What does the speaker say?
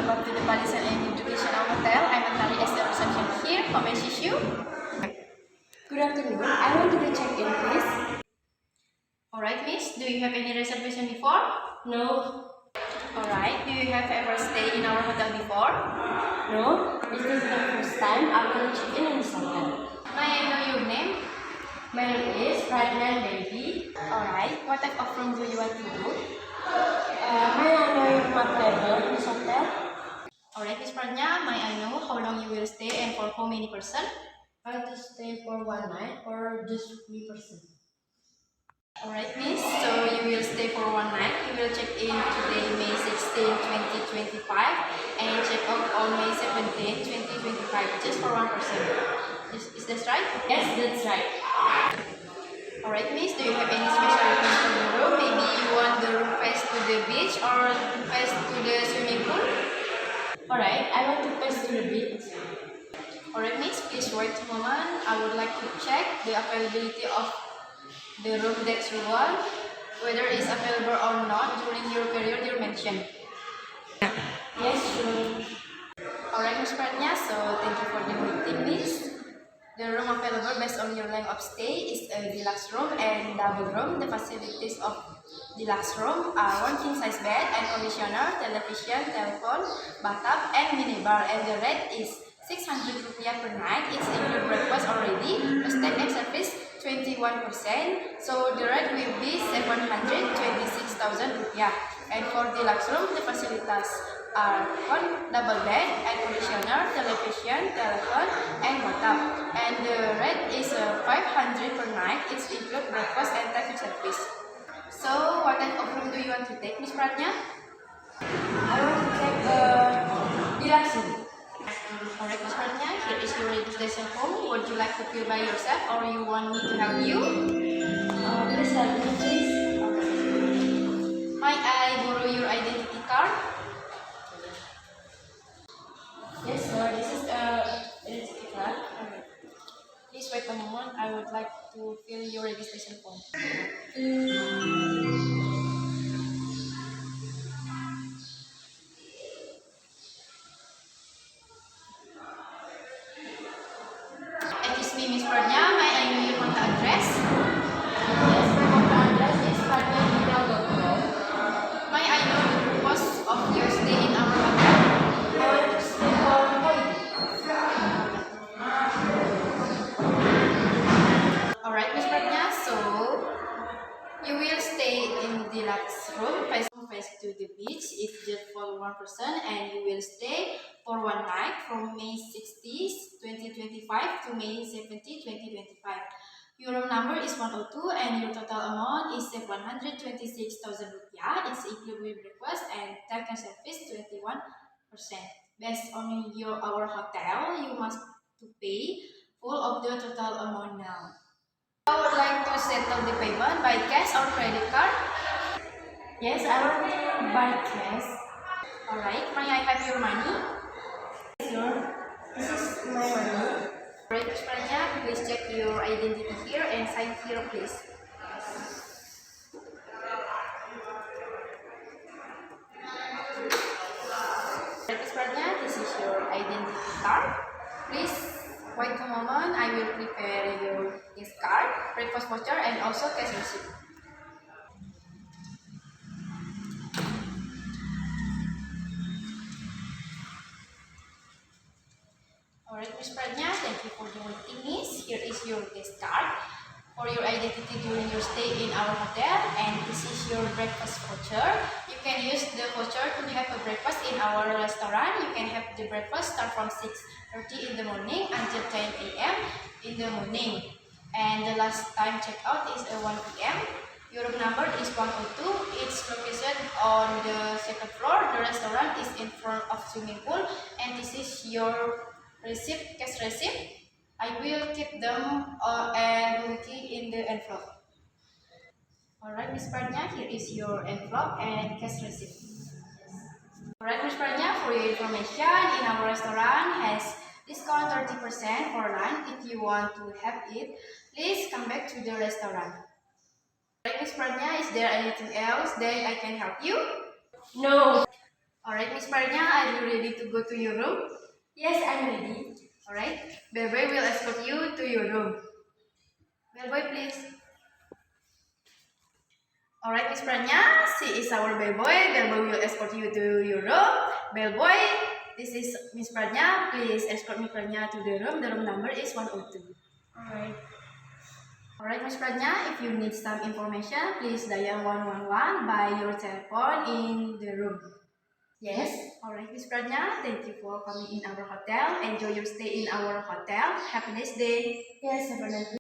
welcome to the Palisan and Educational Hotel. I'm Natalie as the receptionist here. How may I assist you? Good afternoon. I want to check-in, please. Alright, miss. Do you have any reservation before? No. Alright. Do you have ever stayed in our hotel before? No. This is the first time I'm going to check in this hotel. May I know your name? My name is Pradnan Devi. Alright. What type of room do you want to book? May I know your available in this hotel? Alright, Miss Pradnya. May I know how long you will stay and for how many person? I want to stay for one night or just 3 person. Alright, miss. So you will stay for one night. You will check in today, May 16, 2025 and check out on May 17, 2025 just for one person. Is that right? Yes, that's right. Alright, miss. Do you have any special request for the room? Maybe you want the room face to the beach or face to the swimming pool? Alright, I want to face to the beach. Alright, miss. Please wait a moment. I would like to check the availability of the room that you want, whether it's available or not during your period you mentioned. Yes, sure. Alright, Miss Pradnya. So thank you for the waiting, miss. The room available based on your length of stay is a deluxe room and double room. The facilities of deluxe room are one king size bed, air conditioner, television, telephone, bathtub, and minibar. And the rate is 600 rupiah per night. It's include breakfast already. The stay and service 21%. So the rate will be 726,000 rupiah. And for deluxe room, the facilities are one double bed, air conditioner, television, telephone, and bathtub. And the rate is 500 per night. It's include breakfast and taxi service. So what type of room do you want to take, Miss Pradnya? I want to take deluxe room. Alright, Miss Pradnya, here is your registration form. Would you like to fill by yourself or you want me to help you? Please help me, please. Might I borrow your identity card? Yes, sir. This is identity card. Please wait a moment. I would like to fill your registration form. Excuse me, Miss Pradnya. May I know your contact address? Yes, my contact address is pradnyan@gmail.com. May I know the purpose of your stay in our hotel? I want to stay for holiday. Alright, Miss Pradnya. So you will stay in deluxe room face to the beach. It's just for one person, and you will stay for one night from May 60, 2025 to May 70, 2025. Your room number is 102 and your total amount is 126,000 rupiah. It's included with breakfast and tax service 21%. Based on our hotel, you must to pay full of the total amount now. I would like to settle the payment by cash or credit card. Yes, I want to buy cash. Alright, may I have your money? Sir, this is my money. Alright, Miss Pradnya, please check your identity here and sign here, please. Alright, Miss Pradnya, this is your identity card. Please wait a moment. I will prepare your gift card, breakfast voucher, and also cash receipt. Alright, Miss Pradnya, thank you for the waiting, miss. Here is your guest card for your identity during your stay in our hotel, and this is your breakfast voucher. You can use the voucher to have a breakfast in our restaurant. You can have the breakfast start from 6:30 in the morning until 10 a.m. in the morning. And the last time checkout is 1 p.m. Your room number is 102. It's located on the second floor. The restaurant is in front of swimming pool, and this is your receipt, cash receipt. I will keep them and key in the envelope. Alright, Miss Pradnya, here is your envelope and cash receipt. Alright, Miss Pradnya, for your information, in our restaurant has discount 30% for lunch. If you want to have it, please come back to the restaurant. Alright, Miss Pradnya, is there anything else that I can help you? No. Alright, Miss Pradnya, I are you ready to go to your room? Yes, I'm ready. Alright, Bellboy will escort you to your room. Bellboy, please. Alright, Miss Pranya, she is our bellboy. Bellboy will escort you to your room. Bellboy, this is Miss Pranya. Please escort Miss Pranya to the room. The room number is 102. Alright. Alright, Miss Pranya, if you need some information, please dial 111 by your telephone in the room. Yes. Alright, Miss Pranya, thank you for coming in our hotel. Enjoy your stay in our hotel. Have a nice day. Yes, have a nice